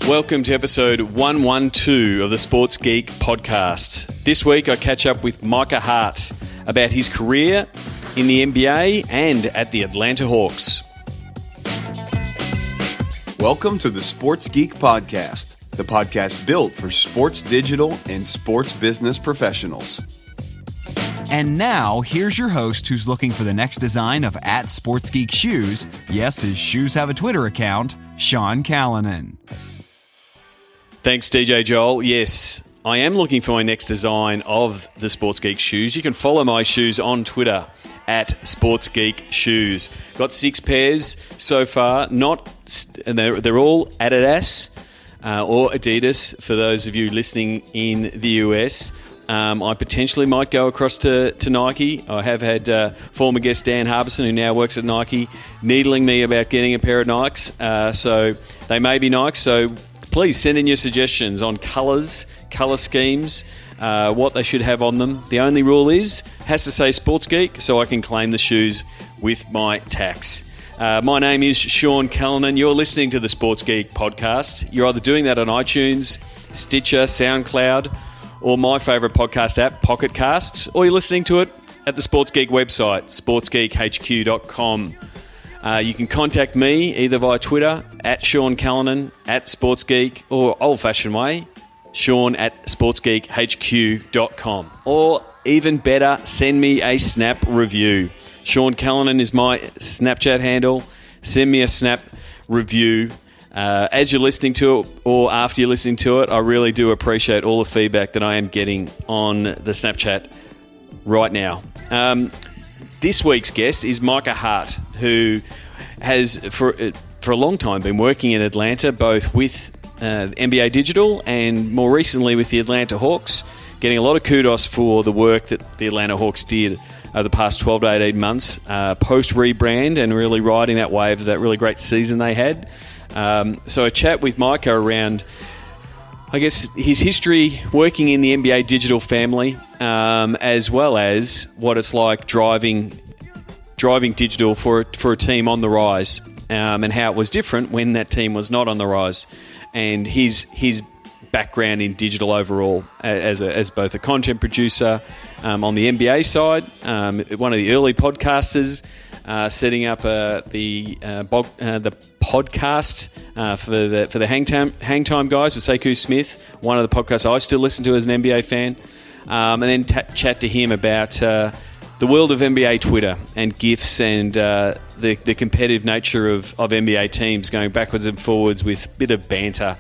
Welcome to episode 112 of the Sports Geek podcast. This week I catch up with Micah Hart about his career in the NBA and at the Atlanta Hawks. Welcome to the Sports Geek podcast, the podcast built for sports digital and sports business professionals. And now, here's your host who's looking for the next design of @SportsGeek shoes. Yes, his shoes have a Twitter account, Sean Callanan. Thanks, DJ Joel. Yes, I am looking for my next design of the Sports Geek shoes. You can follow my shoes on Twitter @Sports Geek Shoes. Got 6 pairs so far. They're all Adidas or Adidas for those of you listening in the US. I potentially might go across to Nike. I have had former guest Dan Harbison, who now works at Nike, needling me about getting a pair of Nikes. So they may be Nikes. So please send in your suggestions on colours, colour schemes, what they should have on them. The only rule has to say Sports Geek, so I can claim the shoes with my tax. My name is Sean Callanan. You're listening to the Sports Geek podcast. You're either doing that on iTunes, Stitcher, SoundCloud, or my favourite podcast app, Pocket Casts, or you're listening to it at the Sports Geek website, sportsgeekhq.com. You can contact me either via Twitter, @Sean Callanan, @SportsGeek, or old-fashioned way, Sean @sportsgeekhq.com. Or even better, send me a Snap review. Sean Callanan is my Snapchat handle. Send me a Snap review as you're listening to it or after you're listening to it. I really do appreciate all the feedback that I am getting on the Snapchat right now. This week's guest is Micah Hart, who has for a long time been working in Atlanta, both with NBA Digital and more recently with the Atlanta Hawks, getting a lot of kudos for the work that the Atlanta Hawks did over the past 12 to 18 months, post-rebrand, and really riding that wave of that really great season they had. So a chat with Micah around, I guess, his history working in the NBA Digital family, as well as what it's like driving digital for a team on the rise, and how it was different when that team was not on the rise, and his background in digital overall as both a content producer on the NBA side, one of the early podcasters, setting up the podcast for the Hang Time guys with Sekou Smith, one of the podcasts I still listen to as an NBA fan, and then chat to him about the world of NBA Twitter and GIFs and the competitive nature of NBA teams going backwards and forwards with a bit of banter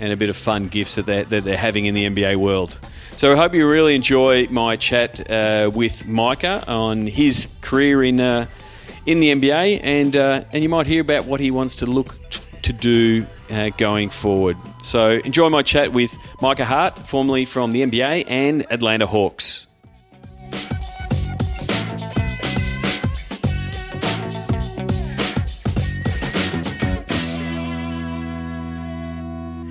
and a bit of fun GIFs that they're having in the NBA world. So I hope you really enjoy my chat with Micah on his career in the NBA, and you might hear about what he wants to look to do going forward. So enjoy my chat with Micah Hart, formerly from the NBA and Atlanta Hawks.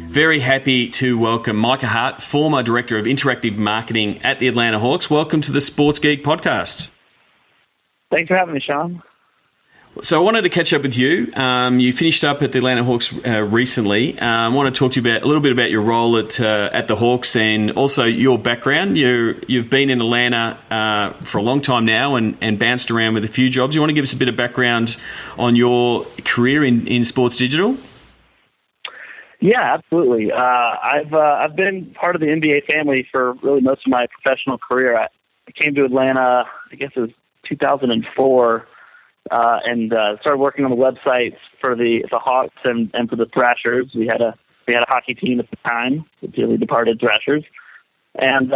Very happy to welcome Micah Hart, former Director of Interactive Marketing at the Atlanta Hawks. Welcome to the Sports Geek podcast. Thanks for having me, Sean. So I wanted to catch up with you. You finished up at the Atlanta Hawks recently. I want to talk to you a little bit about your role at the Hawks and also your background. You've been in Atlanta for a long time now and bounced around with a few jobs. You want to give us a bit of background on your career in sports digital? Yeah, absolutely. I've been part of the NBA family for really most of my professional career. I came to Atlanta, I guess it was 2004, and started working on the websites for the Hawks and for the Thrashers. We had a hockey team at the time, the dearly departed Thrashers, and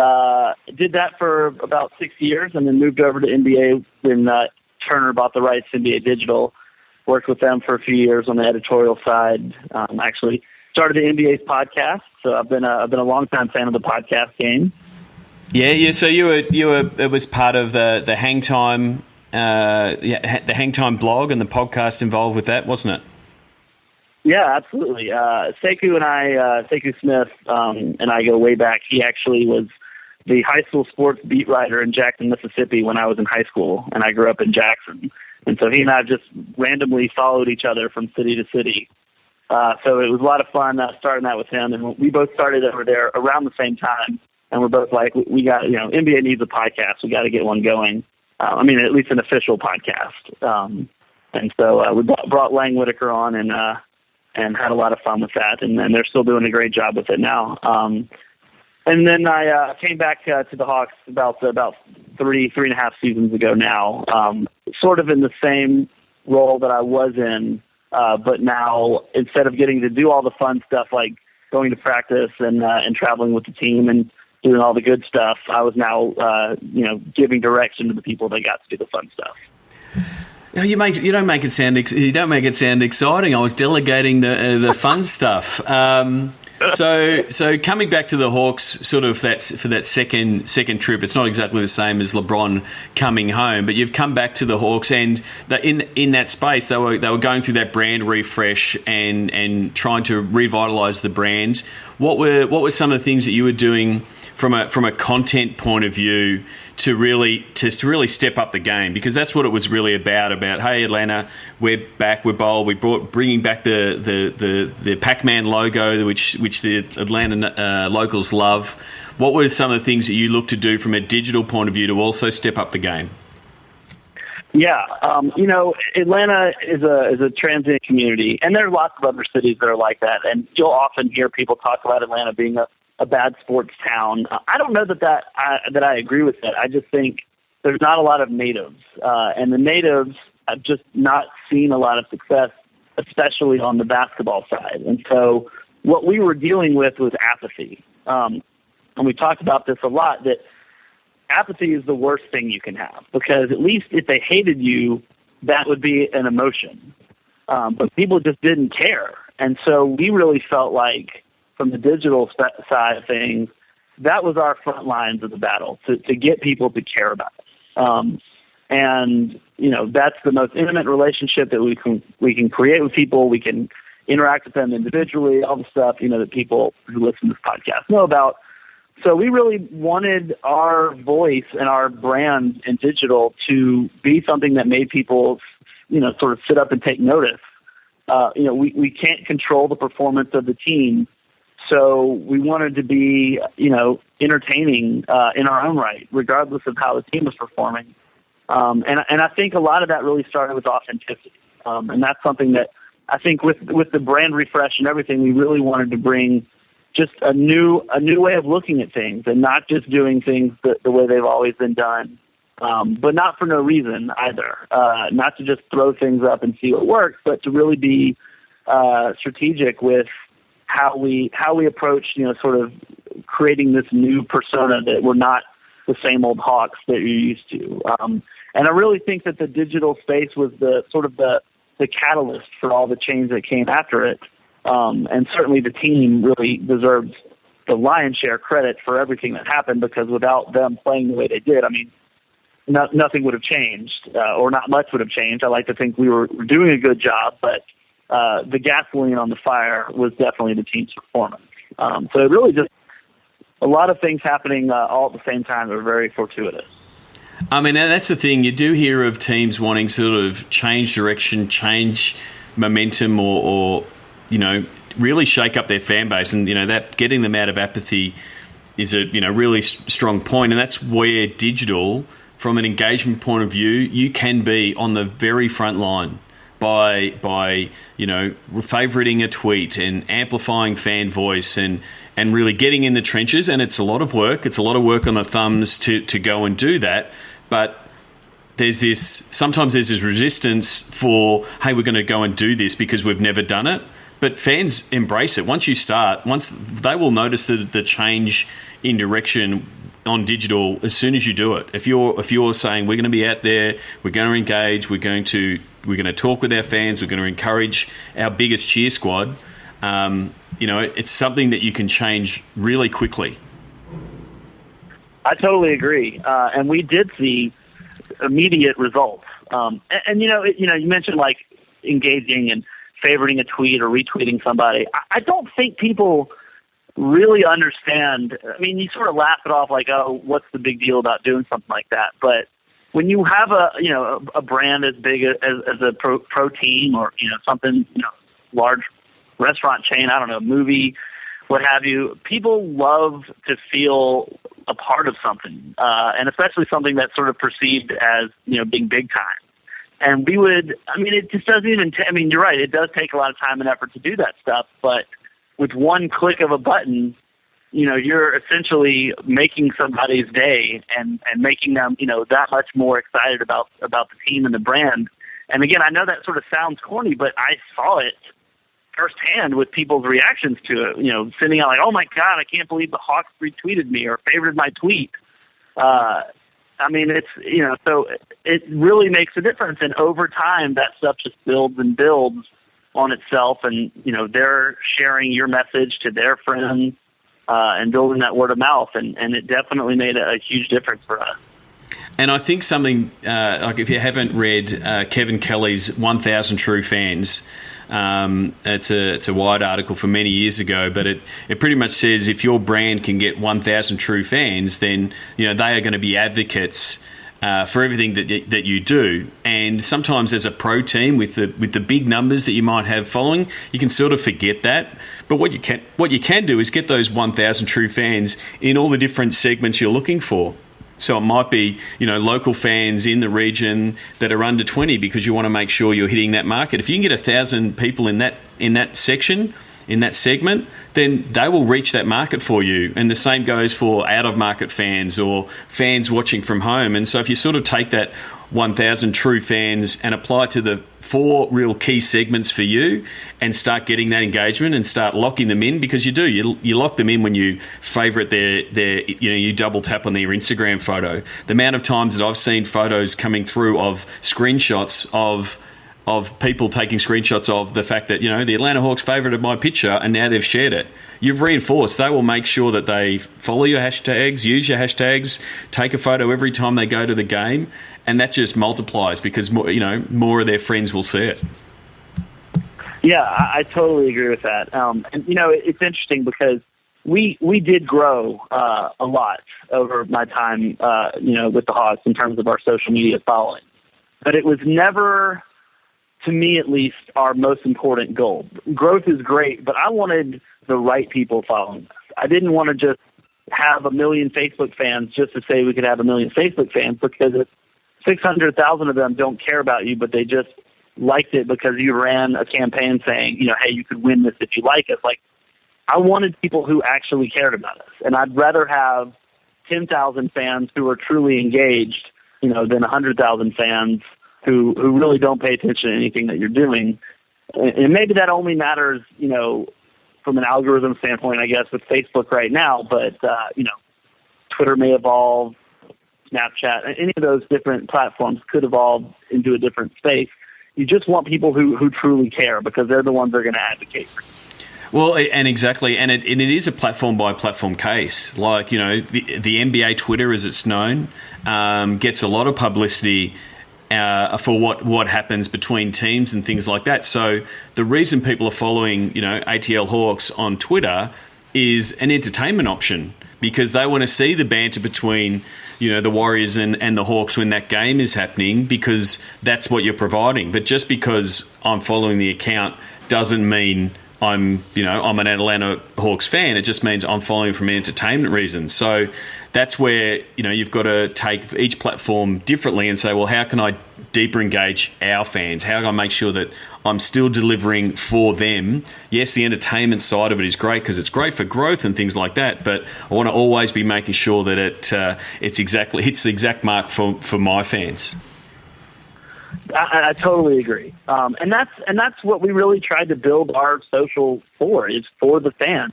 did that for about 6 years, and then moved over to NBA when Turner bought the rights to NBA Digital. Worked with them for a few years on the editorial side. Actually started the NBA's podcast, so I've been a longtime fan of the podcast game. Yeah. So you were it was part of the Hang Time, the Hang Time blog and the podcast involved with that, wasn't it? Yeah, absolutely. Sekou Smith, and I go way back. He actually was the high school sports beat writer in Jackson, Mississippi when I was in high school, and I grew up in Jackson. And so he and I just randomly followed each other from city to city. So it was a lot of fun starting that with him. And we both started over there around the same time. And we're both like, we got, NBA needs a podcast. We got to get one going. At least an official podcast. And so we brought Lang Whitaker on and had a lot of fun with that. And they're still doing a great job with it now. And then I came back to the Hawks about 3.5 seasons ago now, sort of in the same role that I was in, but now instead of getting to do all the fun stuff like going to practice and traveling with the team and doing all the good stuff, I was now giving direction to the people that got to do the fun stuff. You don't make it sound exciting. I was delegating the fun stuff. So coming back to the Hawks, sort of for that second trip, it's not exactly the same as LeBron coming home, but you've come back to the Hawks, and in that space they were going through that brand refresh and trying to revitalize the brand. What were some of the things that you were doing from a content point of view to really step up the game? Because that's what it was really about, hey, Atlanta, we're back, we're bold, bringing back the Pac-Man logo, which the Atlanta locals love. What were some of the things that you looked to do from a digital point of view to also step up the game? Yeah, Atlanta is a transient community, and there are lots of other cities that are like that, and you'll often hear people talk about Atlanta being a bad sports town. I don't know that I agree with that. I just think there's not a lot of natives, and the natives have just not seen a lot of success, especially on the basketball side. And so what we were dealing with was apathy. And we talked about this a lot, that apathy is the worst thing you can have, because at least if they hated you, that would be an emotion. But people just didn't care. And so we really felt like, from the digital side of things, that was our front lines of the battle, to get people to care about it. And that's the most intimate relationship that we can create with people. We can interact with them individually, all the stuff that people who listen to this podcast know about. So we really wanted our voice and our brand in digital to be something that made people sort of sit up and take notice. We can't control the performance of the team. So we wanted to be, entertaining in our own right, regardless of how the team was performing. And I think a lot of that really started with authenticity. And that's something that I think with the brand refresh and everything, we really wanted to bring just a new way of looking at things, and not just doing things the way they've always been done, but not for no reason either. Not to just throw things up and see what works, but to really be strategic with how we approach, sort of creating this new persona, that we're not the same old Hawks that you're used to. And I really think that the digital space was the catalyst for all the change that came after it. And certainly the team really deserves the lion's share credit for everything that happened, because without them playing the way they did, nothing would have changed, or not much would have changed. I like to think we were doing a good job, but the gasoline on the fire was definitely the team's performance. So it really just a lot of things happening all at the same time that are very fortuitous. And that's the thing. You do hear of teams wanting sort of change direction, change momentum, or really shake up their fan base, and that getting them out of apathy is a really strong point. And that's where digital, from an engagement point of view, you can be on the very front line by favoriting a tweet and amplifying fan voice and really getting in the trenches. And it's a lot of work. It's a lot of work on the thumbs to go and do that. But sometimes there's this resistance for, hey, we're going to go and do this because we've never done it. But fans embrace it. Once they will notice the change in direction on digital as soon as you do it. If you're saying we're going to be out there, we're going to engage, we're going to talk with our fans, we're going to encourage our biggest cheer squad, it's something that you can change really quickly. I totally agree, and we did see immediate results. You mentioned like engaging and favoriting a tweet or retweeting somebody. I don't think people really understand. You sort of laugh it off like, oh, what's the big deal about doing something like that? But when you have a brand as big as a pro team, or something large restaurant chain, I don't know, movie, what have you. People love to feel a part of something, and especially something that's sort of perceived as, being big time. And it just doesn't even, you're right, it does take a lot of time and effort to do that stuff, but with one click of a button, you're essentially making somebody's day and making them, that much more excited about the team and the brand. And again, I know that sort of sounds corny, but I saw it firsthand with people's reactions to it, sending out like, oh my God, I can't believe the Hawks retweeted me or favored my tweet. So it really makes a difference. And over time, that stuff just builds and builds on itself. And, they're sharing your message to their friends and building that word of mouth. And it definitely made a huge difference for us. And I think something, like if you haven't read Kevin Kelly's 1,000 True Fans, it's a wide article from many years ago, but it pretty much says if your brand can get 1,000 true fans, then they are going to be advocates for everything that you do. And sometimes as a pro team with the big numbers that you might have following, you can sort of forget that. But what you can do is get those 1,000 true fans in all the different segments you're looking for. So it might be, local fans in the region that are under 20 because you want to make sure you're hitting that market. If you can get 1,000 people in that section, in that segment, then they will reach that market for you. And the same goes for out-of-market fans or fans watching from home. And so if you sort of take that 1,000 true fans and apply it to the 4 real key segments for you and start getting that engagement and start locking them in, because you lock them in when you favourite their you double tap on their Instagram photo. The amount of times that I've seen photos coming through of screenshots of people taking screenshots of the fact that, the Atlanta Hawks favorited my picture and now they've shared it. You've reinforced. They will make sure that they follow your hashtags, use your hashtags, take a photo every time they go to the game, and that just multiplies because more of their friends will see it. Yeah, I totally agree with that. It's interesting because we did grow a lot over my time, with the Hawks in terms of our social media following, but it was never, to me at least, our most important goal. Growth is great, but I wanted the right people following us. I didn't want to just have 1 million Facebook fans just to say we could have 1 million Facebook fans, because if 600,000 of them don't care about you, but they just liked it because you ran a campaign saying, hey, you could win this if you like us. Like, I wanted people who actually cared about us, and I'd rather have 10,000 fans who are truly engaged, than 100,000 fans who really don't pay attention to anything that you're doing. And maybe that only matters, from an algorithm standpoint, I guess, with Facebook right now, but, Twitter may evolve, Snapchat, any of those different platforms could evolve into a different space. You just want people who truly care, because they're the ones that are going to advocate for you. Well, and exactly, and it is a platform-by-platform case. Like, the NBA Twitter, as it's known, gets a lot of publicity for what happens between teams and things like that. So the reason people are following, ATL Hawks on Twitter is an entertainment option, because they want to see the banter between, the Warriors and the Hawks when that game is happening, because that's what you're providing. But just because I'm following the account doesn't mean I'm an Atlanta Hawks fan. It just means I'm following from an entertainment reason. So that's where, you've got to take each platform differently and say, well, how can I deeper engage our fans? How can I make sure that I'm still delivering for them? Yes, the entertainment side of it is great because it's great for growth and things like that, but I want to always be making sure that it hits the exact mark for my fans. I totally agree, and that's what we really tried to build our social for, is for the fans.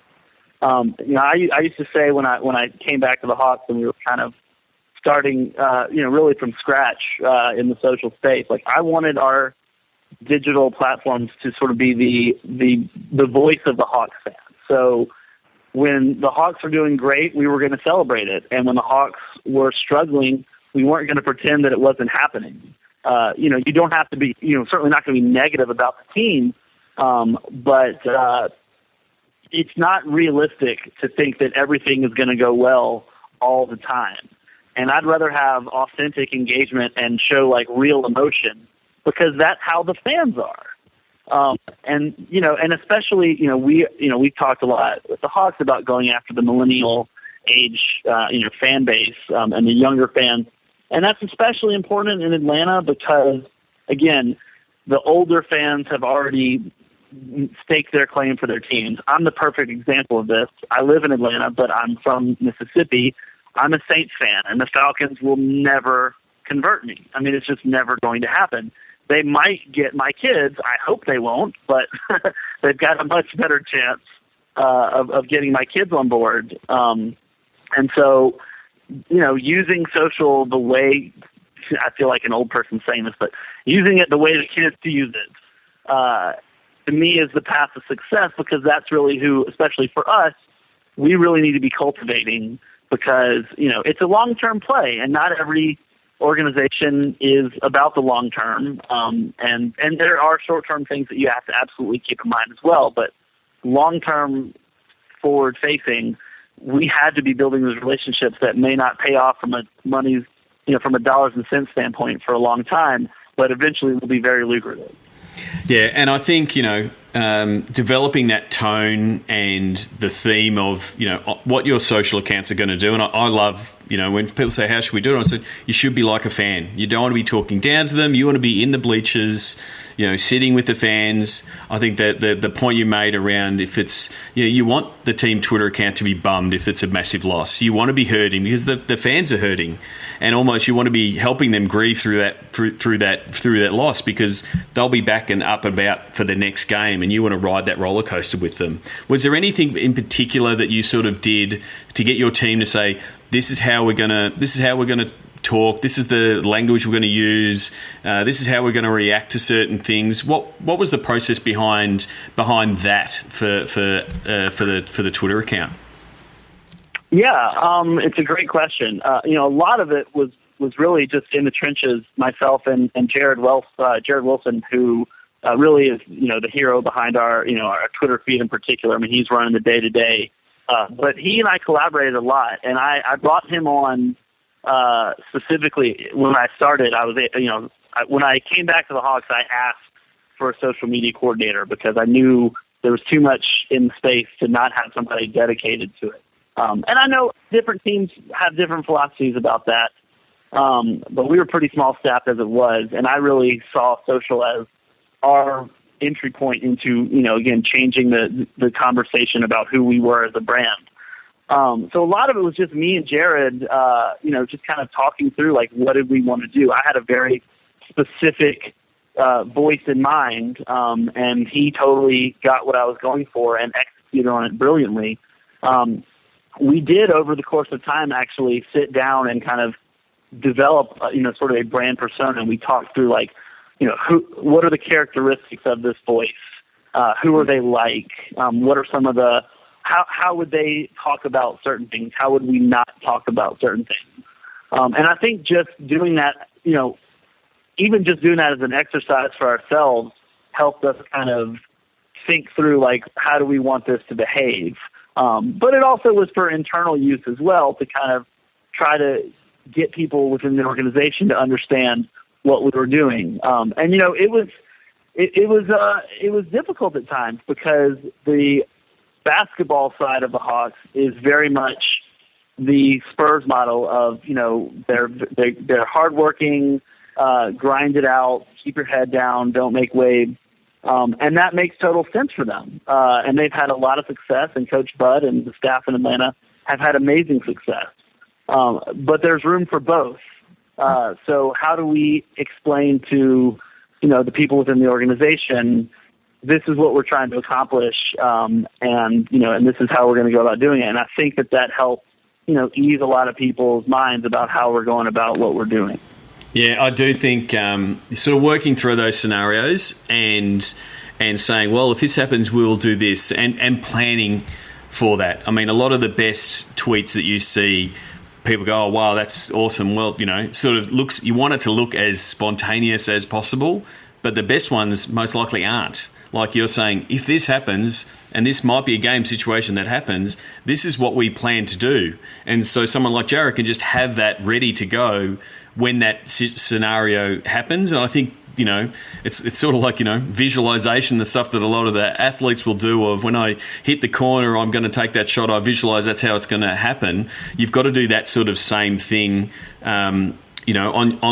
I used to say when I came back to the Hawks and we were kind of starting, really from scratch in the social space, like, I wanted our digital platforms to sort of be the voice of the Hawks fans. So when the Hawks were doing great, we were going to celebrate it, and when the Hawks were struggling, we weren't going to pretend that it wasn't happening. You don't have to be, certainly not going to be negative about the team, but it's not realistic to think that everything is going to go well all the time. And I'd rather have authentic engagement and show, like, real emotion, because that's how the fans are. And especially, we've talked a lot with the Hawks about going after the millennial age, fan base, and the younger fans. And that's especially important in Atlanta because, again, the older fans have already staked their claim for their teams. I'm the perfect example of this. I live in Atlanta, but I'm from Mississippi. I'm a Saints fan, and the Falcons will never convert me. I mean, it's just never going to happen. They might get my kids. I hope they won't, but they've got a much better chance of getting my kids on board. And so, using social the way, I feel like an old person saying this, but using it the way the kids to use it, to me is the path of success, because that's really who, especially for us, we really need to be cultivating, because, it's a long-term play, and not every organization is about the long term, and there are short-term things that you have to absolutely keep in mind as well, but long-term, forward-facing, we had to be building those relationships that may not pay off from from a dollars and cents standpoint for a long time, but eventually will be very lucrative. Yeah, and I think, developing that tone and the theme of, what your social accounts are going to do. And I love, when people say, how should we do it? I said, you should be like a fan. You don't want to be talking down to them. You want to be in the bleachers, sitting with the fans. I think that the point you made around, if it's, you want the team Twitter account to be bummed if it's a massive loss. You want to be hurting because the fans are hurting, and almost you want to be helping them grieve through that loss, because they'll be back and up and about for the next game, and you want to ride that roller coaster with them. Was there anything in particular that you sort of did to get your team to say, this is how we're gonna talk, this is the language we're going to use, this is how we're going to react to certain things? What was the process behind that for the Twitter account? Yeah, it's a great question. A lot of it was really just in the trenches, myself and Jared Wilson, who really is, the hero behind our Twitter feed in particular. I mean, he's running the day-to-day. But he and I collaborated a lot, and I brought him on specifically when I started. When I came back to the Hawks, I asked for a social media coordinator because I knew there was too much in the space to not have somebody dedicated to it. And I know different teams have different philosophies about that, but we were pretty small staffed as it was, and I really saw social as our entry point into, again, changing the conversation about who we were as a brand. So a lot of it was just me and Jared, just kind of talking through, like, what did we want to do? I had a very specific voice in mind, and he totally got what I was going for and executed on it brilliantly. We did, over the course of time, actually sit down and kind of develop, sort of a brand persona, and we talked through, like, what are the characteristics of this voice? Who are they like? What are some of the, how would they talk about certain things? How would we not talk about certain things? And I think just doing that, even just doing that as an exercise for ourselves helped us kind of think through, like, how do we want this to behave? But it also was for internal use as well, to kind of try to get people within the organization to understand what we were doing. And it was difficult at times, because the basketball side of the Hawks is very much the Spurs model of, they're hardworking, grind it out, keep your head down, don't make waves. And that makes total sense for them. And they've had a lot of success, and Coach Bud and the staff in Atlanta have had amazing success. But there's room for both. So how do we explain to, the people within the organization, this is what we're trying to accomplish, and this is how we're going to go about doing it. And I think that helped, ease a lot of people's minds about how we're going about what we're doing. Yeah, I do think sort of working through those scenarios and saying, well, if this happens, we'll do this, and planning for that. I mean, a lot of the best tweets that you see, people go, oh, wow, that's awesome. Well, sort of looks, you want it to look as spontaneous as possible, but the best ones most likely aren't. Like you're saying, if this happens, and this might be a game situation that happens, this is what we plan to do. And so someone like Jared can just have that ready to go when that scenario happens. And I think, it's sort of like, visualization, the stuff that a lot of the athletes will do of when I hit the corner, I'm going to take that shot, I visualize that's how it's going to happen. You've got to do that sort of same thing, on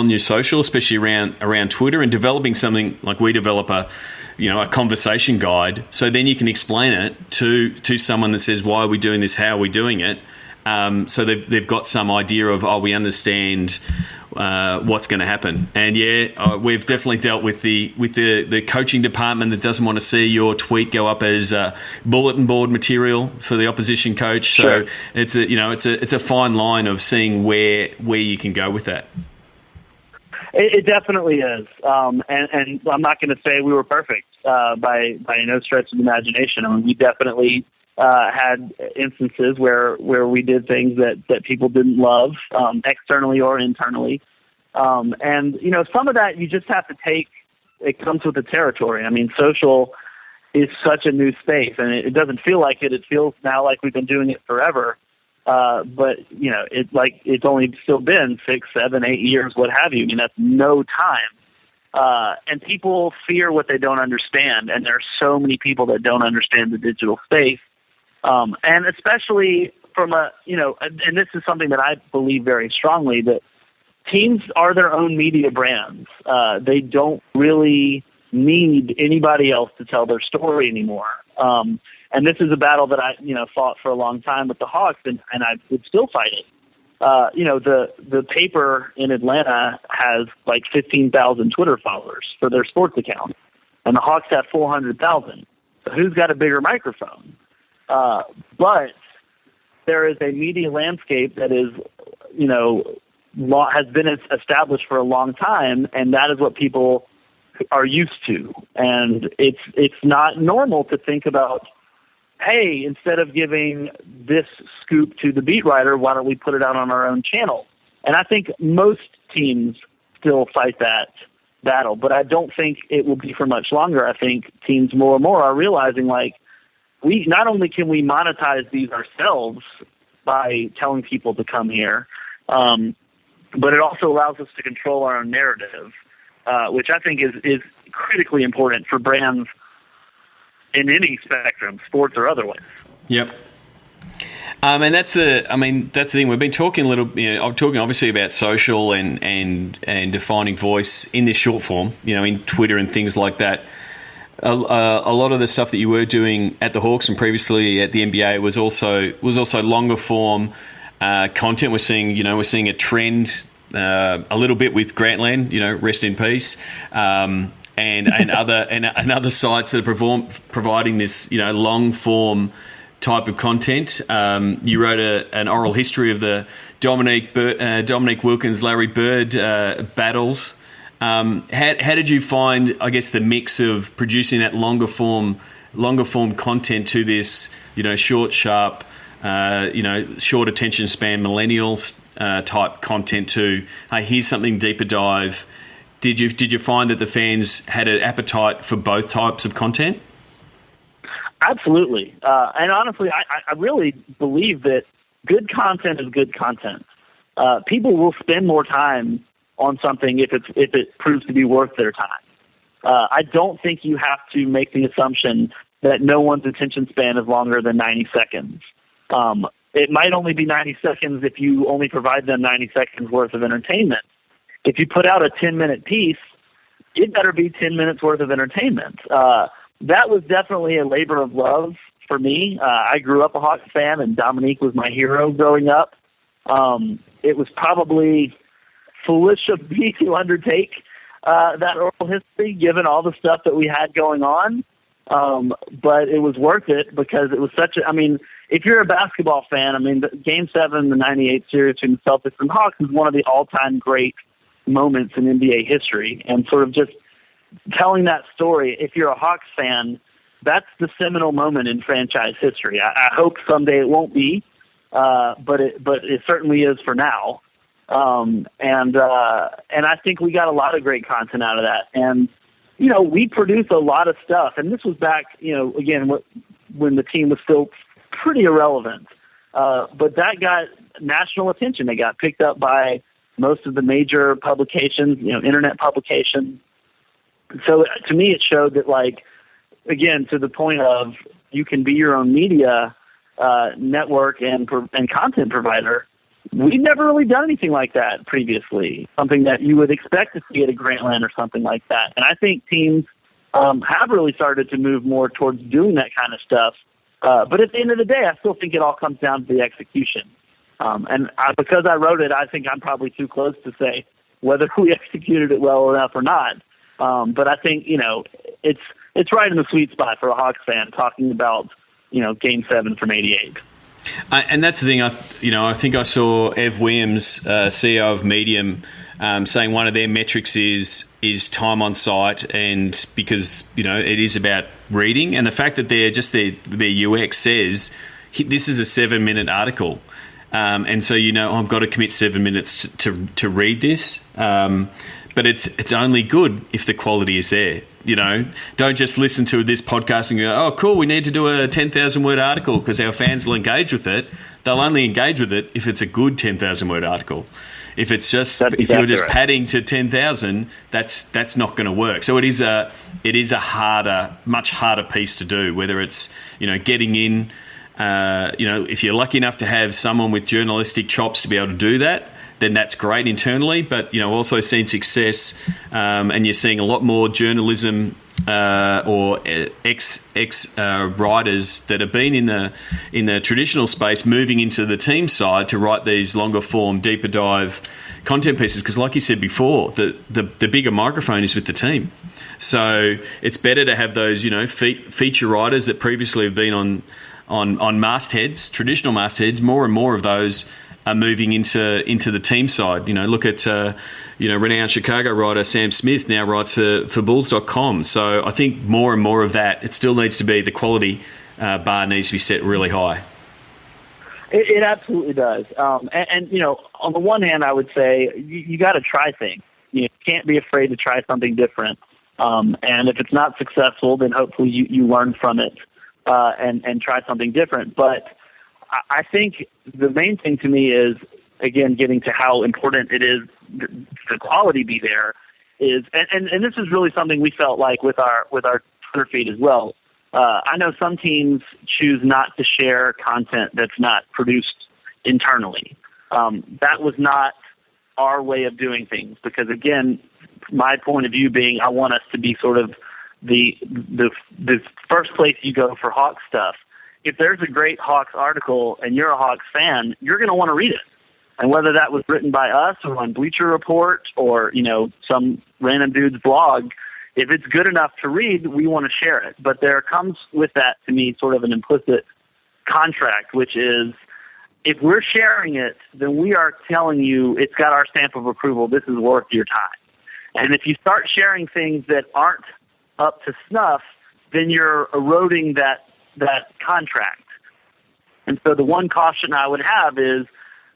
your social, especially around Twitter, and developing something like we develop a conversation guide. So then you can explain it to someone that says, why are we doing this? How are we doing it? So they've got some idea of, we understand what's going to happen. And we've definitely dealt with the coaching department that doesn't want to see your tweet go up as bulletin board material for the opposition coach. Sure. So it's a fine line of seeing where you can go with that. It definitely is, and I'm not going to say we were perfect by no stretch of the imagination. I mean, we definitely had instances where we did things that people didn't love, externally or internally. And, some of that you just have to take. It comes with the territory. I mean, social is such a new space, and it doesn't feel like it. It feels now like we've been doing it forever. But, it's only still been 6, 7, 8 years, what have you. I mean, that's no time. And people fear what they don't understand, and there are so many people that don't understand the digital space. And especially from and this is something that I believe very strongly, that teams are their own media brands. They don't really need anybody else to tell their story anymore. And this is a battle that I, fought for a long time with the Hawks, and I would still fight it. The paper in Atlanta has like 15,000 Twitter followers for their sports account, and the Hawks have 400,000. So who's got a bigger microphone? But there is a media landscape that is, has been established for a long time, and that is what people are used to. And it's not normal to think about, hey, instead of giving this scoop to the beat writer, why don't we put it out on our own channel? And I think most teams still fight that battle, but I don't think it will be for much longer. I think teams more and more are realizing, we not only can we monetize these ourselves by telling people to come here, but it also allows us to control our own narrative, which I think is critically important for brands in any spectrum, sports or otherwise. Yep. And that's the thing. We've been talking a little. I'm talking obviously about social and defining voice in this short form. In Twitter and things like that. A lot of the stuff that you were doing at the Hawks and previously at the NBA was also longer form content. We're seeing a trend a little bit with Grantland. Rest in peace. And other sites that are providing this long form type of content. You wrote an oral history of the Dominique Wilkins, Larry Bird battles. How did you find, I guess, the mix of producing that longer form content to this, short, sharp, short attention span millennials type content to, hey, here's something deeper dive. Did you find that the fans had an appetite for both types of content? Absolutely. And honestly, I really believe that good content is good content. People will spend more time on something if it proves to be worth their time. I don't think you have to make the assumption that no one's attention span is longer than 90 seconds. It might only be 90 seconds if you only provide them 90 seconds worth of entertainment. If you put out a 10-minute piece, it better be 10 minutes worth of entertainment. That was definitely a labor of love for me. I grew up a Hawks fan, and Dominique was my hero growing up. It was probably foolish of me to undertake that oral history, given all the stuff that we had going on. But it was worth it because it was if you're a basketball fan, Game 7, the 98 series between the Celtics and Hawks is one of the all-time great moments in NBA history. And sort of just telling that story, if you're a Hawks fan, that's the seminal moment in franchise history. I hope someday it won't be, but it certainly is for now. And I think we got a lot of great content out of that. And, we produced a lot of stuff. And this was back, again, when the team was still pretty irrelevant. But that got national attention. It got picked up by most of the major publications, internet publications. So to me, it showed that, like, again, to the point of you can be your own media network and content provider. We've never really done anything like that previously, something that you would expect to see at a Grantland or something like that. And I think teams have really started to move more towards doing that kind of stuff. But at the end of the day, I still think it all comes down to the execution. Because I wrote it, I think I'm probably too close to say whether we executed it well enough or not. But I think, it's right in the sweet spot for a Hawks fan talking about, Game 7 from '88. And that's the thing. I think I saw Ev Williams, CEO of Medium, saying one of their metrics is time on site, and because it is about reading, and the fact that their UX says this is a 7-minute article, and so I've got to commit 7 minutes to read this. But it's only good if the quality is there. Don't just listen to this podcast and go, oh, cool, we need to do a 10,000-word article because our fans will engage with it. They'll only engage with it if it's a good 10,000-word article. If it's just if you're just padding to 10,000, that's not going to work. So it is a much harder piece to do. Whether it's getting in, if you're lucky enough to have someone with journalistic chops to be able to do that, then that's great internally. But also seen success, and you're seeing a lot more journalism or ex writers that have been in the traditional space moving into the team side to write these longer form, deeper dive content pieces. Because, like you said before, the bigger microphone is with the team. So it's better to have those feature writers that previously have been on mastheads, traditional mastheads. More and more of those are moving into the team side. Look at renowned Chicago writer Sam Smith now writes for Bulls.com. So I think more and more of that. It still needs to be the quality bar needs to be set really high. It absolutely does. And on the one hand, I would say you got to try things. You can't be afraid to try something different. And if it's not successful, then hopefully you learn from it and try something different. But I think the main thing to me is, again, getting to how important it is the quality be there is, and this is really something we felt like with our Twitter feed as well. I know some teams choose not to share content that's not produced internally. That was not our way of doing things because, again, my point of view being I want us to be sort of the first place you go for Hawks stuff. If there's a great Hawks article and you're a Hawks fan, you're going to want to read it. And whether that was written by us or on Bleacher Report or, some random dude's blog, if it's good enough to read, we want to share it. But there comes with that, to me, sort of an implicit contract, which is if we're sharing it, then we are telling you it's got our stamp of approval. This is worth your time. And if you start sharing things that aren't up to snuff, then you're eroding that contract. And so the one caution I would have is,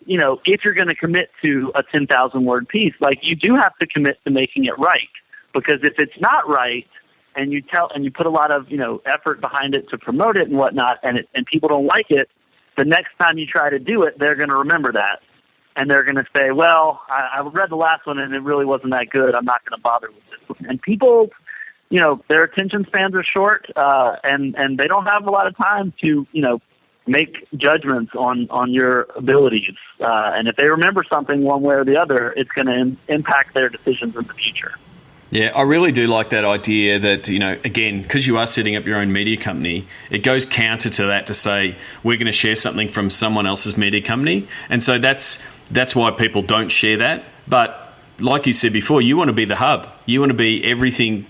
if you're going to commit to a 10,000-word piece, like you do have to commit to making it right. Because if it's not right and you put a lot of, effort behind it to promote it and whatnot, and people don't like it, the next time you try to do it, they're going to remember that. And they're going to say, well, I read the last one and it really wasn't that good. I'm not going to bother with this one. And people, their attention spans are short, and they don't have a lot of time to, make judgments on your abilities. And if they remember something one way or the other, it's going to impact their decisions in the future. Yeah, I really do like that idea that, again, because you are setting up your own media company, it goes counter to that to say we're going to share something from someone else's media company. And so that's why people don't share that. But like you said before, you want to be the hub. You want to be everything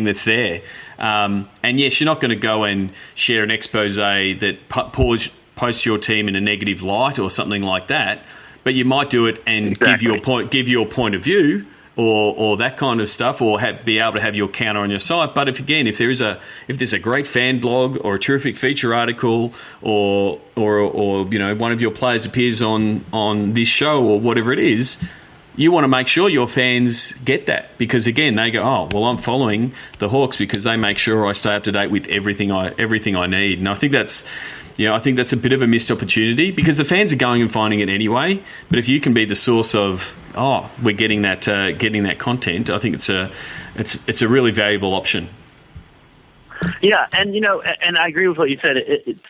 that's there. And yes, you're not going to go and share an expose that posts your team in a negative light or something like that. But you might do it and give your point of view or that kind of stuff, or be able to have your counter on your site. But if there's a great fan blog or a terrific feature article, or one of your players appears on this show or whatever it is, you want to make sure your fans get that, because again they go, oh well, I'm following the Hawks because they make sure I stay up to date with everything I need. And I think that's I think that's a bit of a missed opportunity because the fans are going and finding it anyway. But if you can be the source of, we're getting that content, I think it's a really valuable option. Yeah, and and I agree with what you said.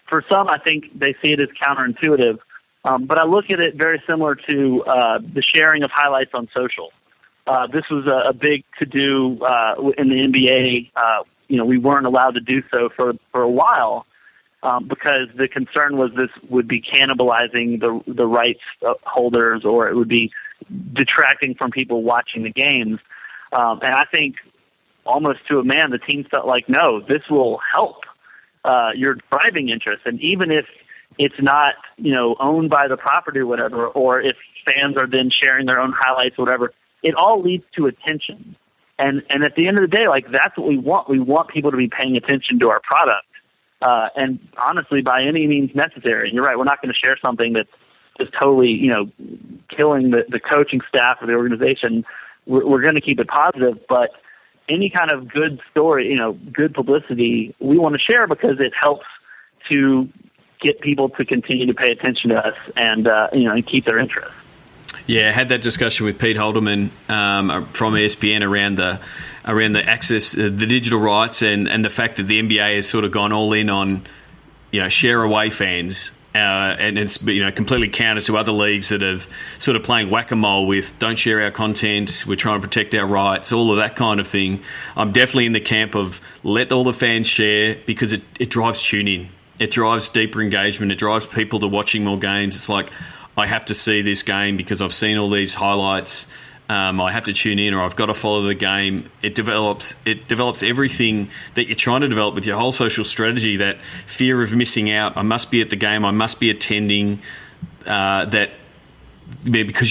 For some, I think they see it as counterintuitive, but I look at it very similar to the sharing of highlights on social. This was a big to-do in the NBA. We weren't allowed to do so for a while because the concern was this would be cannibalizing the rights holders, or it would be detracting from people watching the games. And I think almost to a man, the team felt like, no, this will help your driving interest. And even if it's not, owned by the property or whatever, or if fans are then sharing their own highlights or whatever, it all leads to attention. And at the end of the day, like, that's what we want. We want people to be paying attention to our product. And honestly, by any means necessary. And you're right, we're not going to share something that's just totally, killing the coaching staff or the organization. We're going to keep it positive, but any kind of good story, good publicity, we want to share because it helps to get people to continue to pay attention to us and keep their interest. Yeah, I had that discussion with Pete Holderman from ESPN around the access, the digital rights, and the fact that the NBA has sort of gone all in on, share away fans. And it's completely counter to other leagues that have sort of playing whack-a-mole with don't share our content, we're trying to protect our rights, all of that kind of thing. I'm definitely in the camp of let all the fans share because it drives tune-in. It drives deeper engagement. It drives people to watching more games. It's like, I have to see this game because I've seen all these highlights. I have to tune in, or I've got to follow the game. It develops everything that you're trying to develop with your whole social strategy, that fear of missing out. I must be at the game. I must be attending because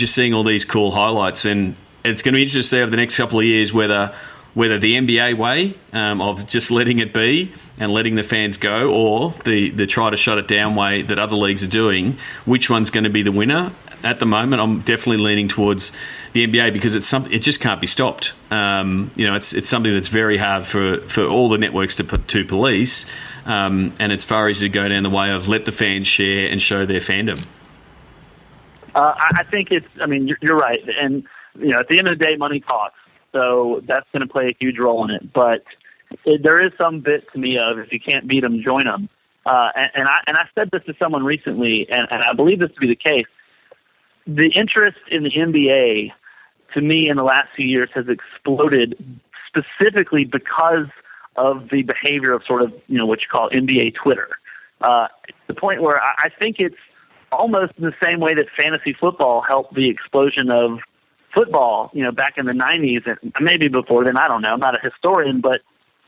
you're seeing all these cool highlights. And it's going to be interesting to see over the next couple of years whether the NBA way of just letting it be and letting the fans go, or the try to shut it down way that other leagues are doing, which one's going to be the winner. At the moment, I'm definitely leaning towards the NBA because it just can't be stopped. It's something that's very hard for all the networks to police, and it's far easier to go down the way of let the fans share and show their fandom. I think you're right, and at the end of the day, money talks, so that's going to play a huge role in it. But there is some bit to me of if you can't beat them, join them. And I said this to someone recently, and I believe this to be the case. The interest in the NBA, to me, in the last few years has exploded specifically because of the behavior of sort of, what you call NBA Twitter. To the point where I think it's almost in the same way that fantasy football helped the explosion of football, back in the 90s, and maybe before then, I don't know. I'm not a historian, but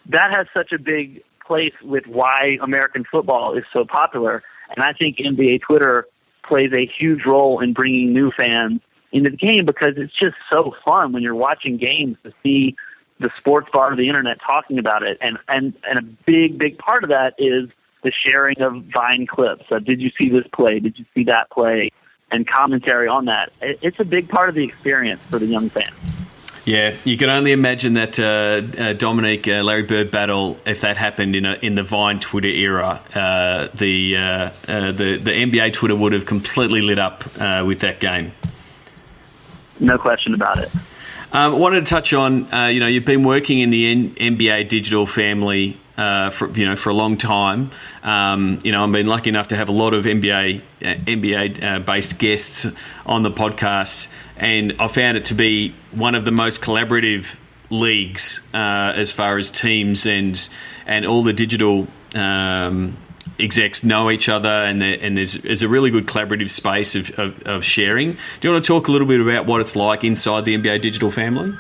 that has such a big place with why American football is so popular. And I think NBA Twitter plays a huge role in bringing new fans into the game because it's just so fun when you're watching games to see the sports bar of the internet talking about it. And a big part of that is the sharing of Vine clips. Did you see this play? Did you see that play? And commentary on that. It's a big part of the experience for the young fan. Yeah, you can only imagine that Dominique Larry Bird battle, if that happened in the Vine Twitter era, the NBA Twitter would have completely lit up with that game. No question about it. I wanted to touch on you've been working in the NBA digital family for a long time. I've been lucky enough to have a lot of NBA based guests on the podcast, and I found it to be one of the most collaborative leagues as far as teams and all the digital execs know each other, and there's a really good collaborative space of sharing. Do you want to talk a little bit about what it's like inside the NBA digital family?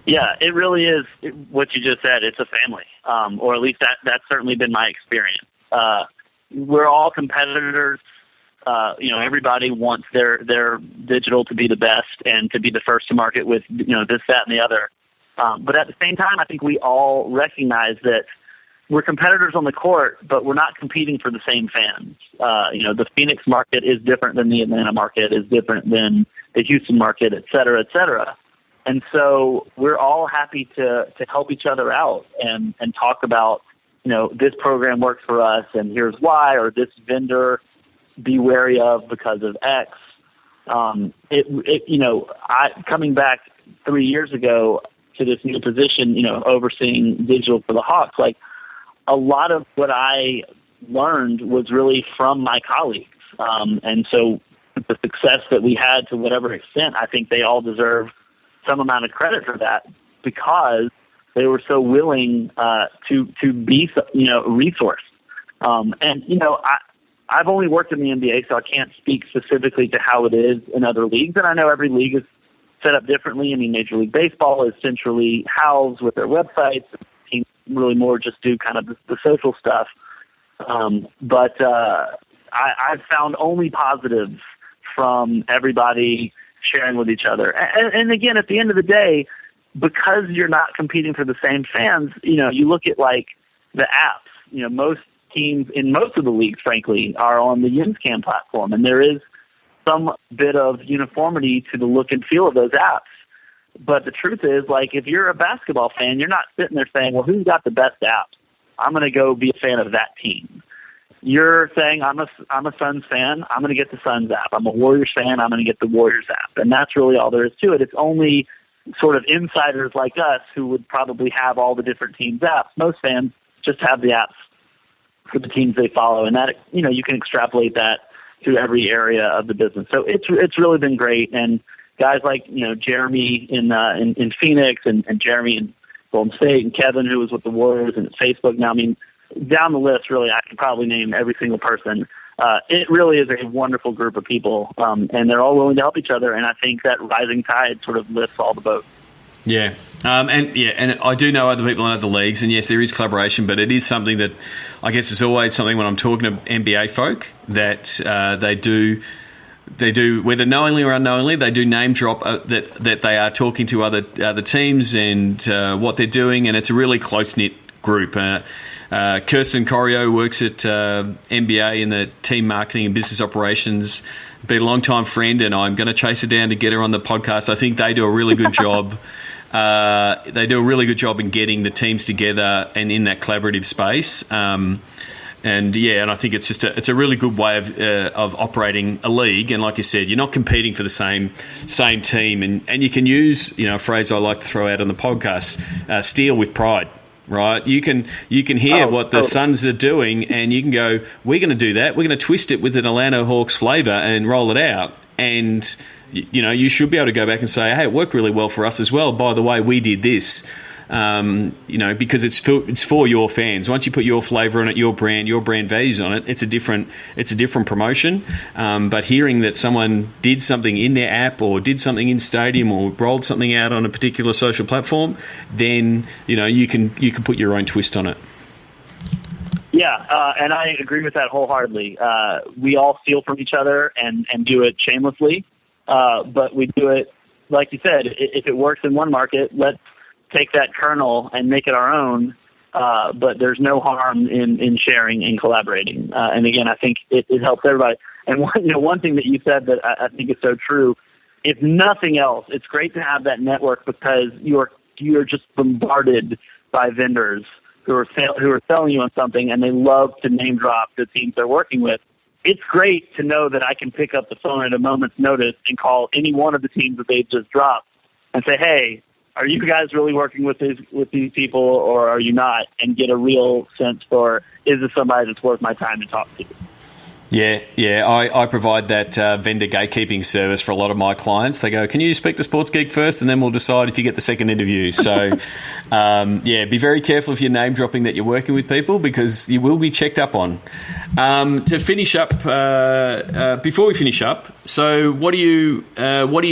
Yeah, it really is what you just said. It's a family, or at least that's certainly been my experience. We're all competitors. Everybody wants their digital to be the best and to be the first to market with this, that, and the other. But at the same time, I think we all recognize that we're competitors on the court, but we're not competing for the same fans. The Phoenix market is different than the Atlanta market, is different than the Houston market, et cetera, et cetera. And so we're all happy to help each other out and talk about, this program works for us and here's why, or this vendor be wary of because of X. Coming back 3 years ago to this new position, overseeing digital for the Hawks, like a lot of what I learned was really from my colleagues. And so the success that we had, to whatever extent, I think they all deserve some amount of credit for that, because they were so willing to be, resourced. I've only worked in the NBA, so I can't speak specifically to how it is in other leagues. And I know every league is set up differently. I mean, Major League Baseball is centrally housed with their websites. Teams really more just do kind of the social stuff. But I've found only positives from everybody sharing with each other. And again, at the end of the day, because you're not competing for the same fans, you look at like the apps, most teams in most of the leagues, frankly, are on the YinzCam platform, and there is some bit of uniformity to the look and feel of those apps. But the truth is, like, if you're a basketball fan, you're not sitting there saying, well, who's got the best app? I'm going to go be a fan of that team. You're saying, I'm a Suns fan, I'm going to get the Suns app. I'm a Warriors fan, I'm going to get the Warriors app. And that's really all there is to it. It's only sort of insiders like us who would probably have all the different teams' apps. Most fans just have the apps for the teams they follow, and that, you can extrapolate that to every area of the business. So it's really been great. And guys like, Jeremy in Phoenix, and Jeremy in Golden State, and Kevin, who was with the Warriors and at Facebook now, I mean, down the list, really, I could probably name every single person. It really is a wonderful group of people, and they're all willing to help each other, and I think that rising tide sort of lifts all the boats. Yeah. And I do know other people in other leagues, and yes, there is collaboration, but it is something that I guess is always something when I'm talking to NBA folk that they do, whether knowingly or unknowingly, they do name drop that they are talking to other teams and what they're doing, and it's a really close-knit group. Kirsten Corio works at NBA in the team marketing and business operations. Been a long-time friend, and I'm going to chase her down to get her on the podcast. I think they do a really good job. They do a really good job in getting the teams together and in that collaborative space. And I think it's just it's a really good way of operating a league. And like you said, you're not competing for the same team, and you can use a phrase I like to throw out on the podcast: steal with pride. Right, you can hear what the Suns are doing, and you can go, we're going to do that. We're going to twist it with an Atlanta Hawks flavour and roll it out. And you should be able to go back and say, hey, it worked really well for us as well. By the way, we did this. Because it's for your fans. Once you put your flavour on it, your brand values on it, it's a different promotion. But hearing that someone did something in their app or did something in stadium or rolled something out on a particular social platform, then you can put your own twist on it. Yeah, and I agree with that wholeheartedly. We all steal from each other and do it shamelessly, but we do it, like you said, if it works in one market, let's take that kernel and make it our own, but there's no harm in sharing and collaborating. And again, I think it helps everybody. And one thing that you said that I think is so true, if nothing else, it's great to have that network, because you're just bombarded by vendors who are selling you on something, and they love to name drop the teams they're working with. It's great to know that I can pick up the phone at a moment's notice and call any one of the teams that they've just dropped and say, hey, are you guys really working with these people, or are you not? And get a real sense for, is this somebody that's worth my time to talk to? Yeah. I provide that vendor gatekeeping service for a lot of my clients. They go, can you speak to Sports Geek first, and then we'll decide if you get the second interview. So, be very careful if you're name dropping that you're working with people, because you will be checked up on. To finish up, before we finish up, so what are you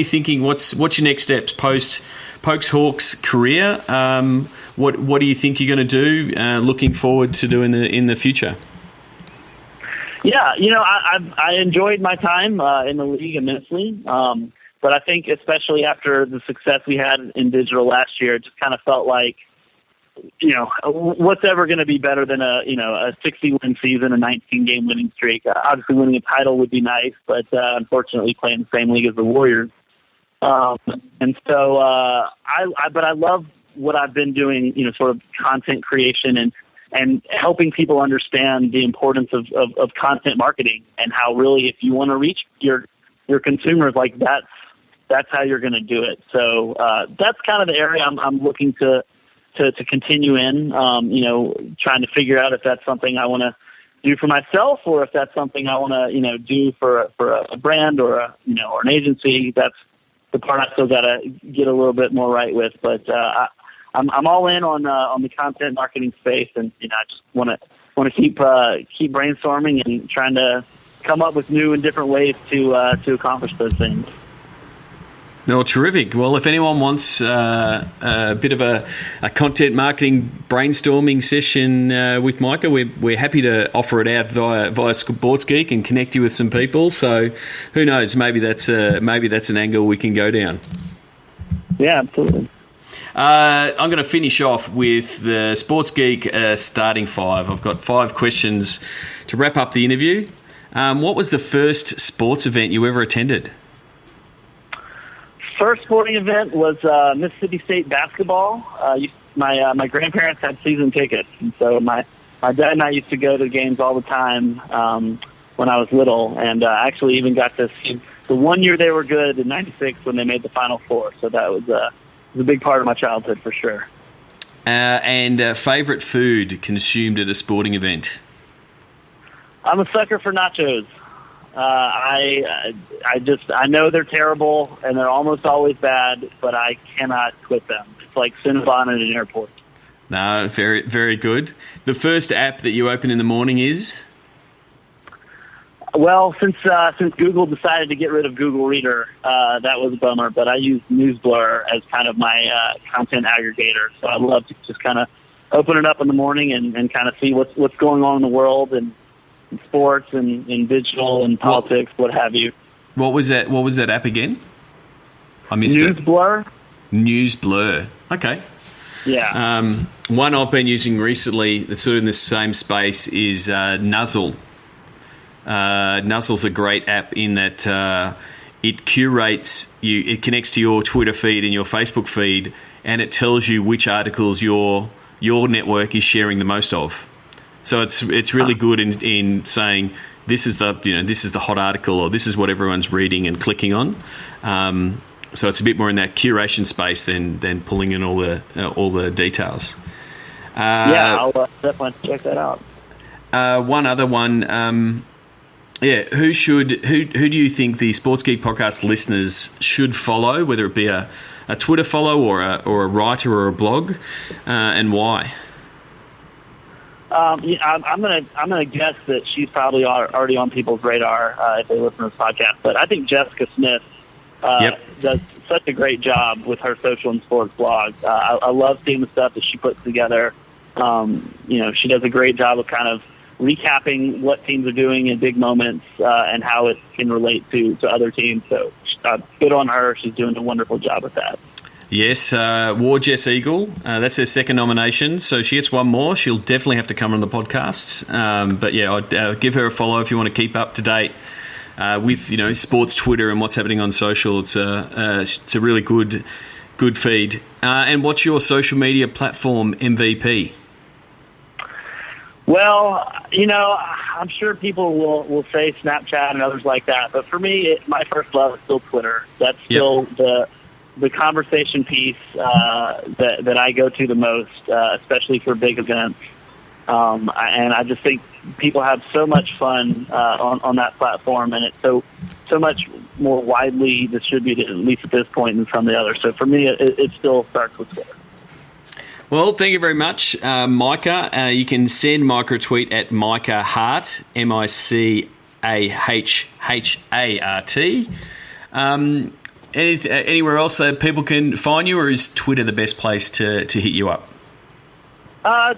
thinking? What's your next steps post Pokes Hawks career? What do you think you're going to do? Looking forward to doing in the future. Yeah, I enjoyed my time in the league immensely, but I think especially after the success we had in digital last year, it just kind of felt like, what's ever going to be better than a 60-win season, a 19-game winning streak? Obviously, winning a title would be nice, but unfortunately, playing the same league as the Warriors. And so, I love what I've been doing, sort of content creation and and helping people understand the importance of content marketing, and how really, if you want to reach your consumers, like that's how you're going to do it. So that's kind of the area I'm looking to continue in, trying to figure out if that's something I want to do for myself, or if that's something I want to, do for a brand or or an agency. That's the part I still got to get a little bit more right with. But I'm all in on the content marketing space, and I just want to keep brainstorming and trying to come up with new and different ways to accomplish those things. No, terrific. Well, if anyone wants a bit of a content marketing brainstorming session with Micah, we're happy to offer it out via Sports Geek and connect you with some people. So, who knows? Maybe that's an angle we can go down. Yeah, absolutely. I'm going to finish off with the Sports Geek starting five. I've got 5 questions to wrap up the interview. What was the first sports event you ever attended? First sporting event was Mississippi State basketball. My grandparents had season tickets, and so my dad and I used to go to games all the time when I was little, and actually even got to see the one year they were good in '96 when they made the Final Four. So that was a big part of my childhood for sure. And favorite food consumed at a sporting event? I'm a sucker for nachos. I know they're terrible and they're almost always bad, but I cannot quit them. It's like Cinnabon at an airport. No, very, very good. The first app that you open in the morning is? Well, since Google decided to get rid of Google Reader, that was a bummer. But I use NewsBlur as kind of my content aggregator. So I love to just kind of open it up in the morning and kind of see what's going on in the world and sports and in digital and politics, what have you. What was that app again? I missed it. NewsBlur. Okay. Yeah. One I've been using recently that's sort of in the same space is Nuzzle. Nuzzle's a great app in that it curates you. It connects to your Twitter feed and your Facebook feed, and it tells you which articles your network is sharing the most of. So it's really good in saying this is the hot article, or this is what everyone's reading and clicking on. So it's a bit more in that curation space than pulling in all the details. I'll definitely check that out. One other one. Who do you think the Sports Geek podcast listeners should follow, whether it be a Twitter follow or a writer or a blog, and why? I'm gonna guess that she's probably already on people's radar if they listen to this podcast. But I think Jessica Smith does such a great job with her social and sports blog. I love seeing the stuff that she puts together. She does a great job of kind of recapping what teams are doing in big moments and how it can relate to other teams. So good on her. She's doing a wonderful job with that. Yes, War Jess Eagle. That's her second nomination, so she gets one more. She'll definitely have to come on the podcast. But yeah, I'd give her a follow if you want to keep up to date with sports Twitter and what's happening on social. It's a really good feed. And what's your social media platform MVP? Well, I'm sure people will say Snapchat and others like that, but for me, my first love is still Twitter. That's still the conversation piece that I go to the most, especially for big events. And I just think people have so much fun on that platform, and it's so much more widely distributed, at least at this point, than some of the others. So for me, it still starts with Twitter. Well, thank you very much, Micah. You can send Micah a tweet at Micah Hart, MICAHHART. Anywhere else that people can find you, or is Twitter the best place to hit you up?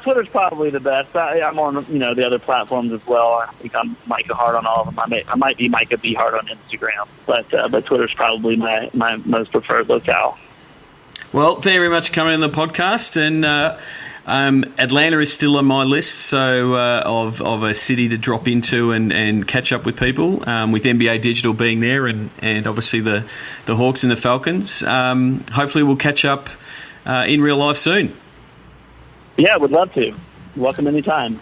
Twitter's probably the best. I'm on the other platforms as well. I think I'm Micah Hart on all of them. I might be Micah B Hart on Instagram, but Twitter's probably my most preferred locale. Well, thank you very much for coming on the podcast, and Atlanta is still on my list, so of a city to drop into and catch up with people, with NBA Digital being there, and obviously the Hawks and the Falcons. Hopefully we'll catch up in real life soon. Yeah, would love to. welcome anytime.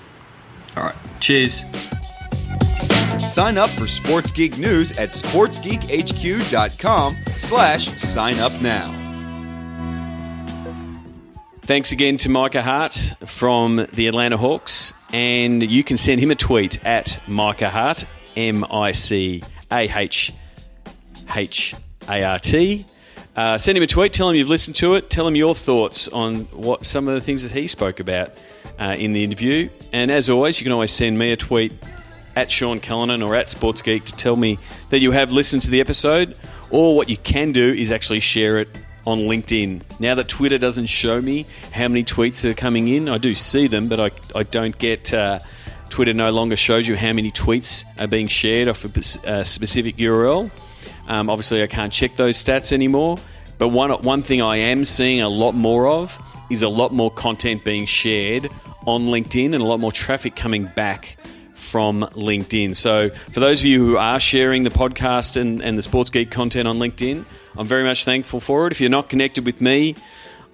All right. Cheers. Sign up for Sports Geek News at sportsgeekhq.com/sign up now. Thanks again to Micah Hart from the Atlanta Hawks. And you can send him a tweet at Micah Hart, MICAHHART. Send him a tweet, tell him you've listened to it, tell him your thoughts on what some of the things that he spoke about in the interview. And as always, you can always send me a tweet at Sean Callanan or at Sports Geek to tell me that you have listened to the episode. Or what you can do is actually share it on LinkedIn. Now that Twitter doesn't show me how many tweets are coming in, I do see them, but I don't get... Twitter no longer shows you how many tweets are being shared off a specific URL. Obviously, I can't check those stats anymore. But one thing I am seeing a lot more of is a lot more content being shared on LinkedIn and a lot more traffic coming back from LinkedIn. So for those of you who are sharing the podcast and the Sports Geek content on LinkedIn, I'm very much thankful for it. If you're not connected with me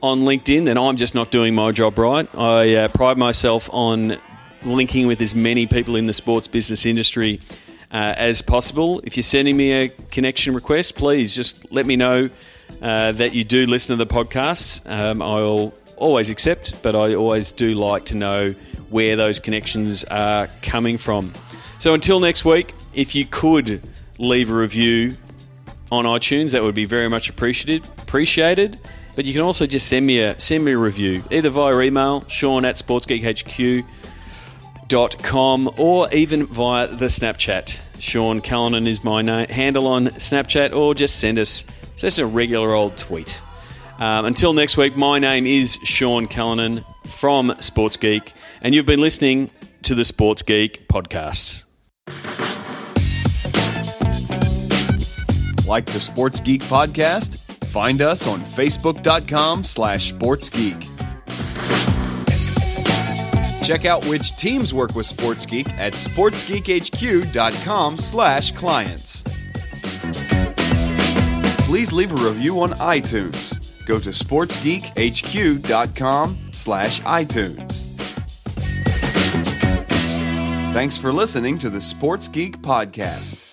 on LinkedIn, then I'm just not doing my job right. I pride myself on linking with as many people in the sports business industry as possible. If you're sending me a connection request, please just let me know that you do listen to the podcast. I'll always accept, but I always do like to know where those connections are coming from. So until next week, if you could leave a review on iTunes, that would be very much appreciated. But you can also just send me a review, either via email, sean@sportsgeekhq.com, or even via the Snapchat. Sean Callanan is my handle on Snapchat, or just send us just a regular old tweet. Until next week, my name is Sean Callanan from Sports Geek, and you've been listening to the Sports Geek Podcast. Like the Sports Geek Podcast? Find us on facebook.com/sportsgeek. Check out which teams work with Sports Geek at sportsgeekhq.com/clients. Please leave a review on iTunes. Go to sportsgeekhq.com/iTunes. Thanks for listening to the Sports Geek Podcast.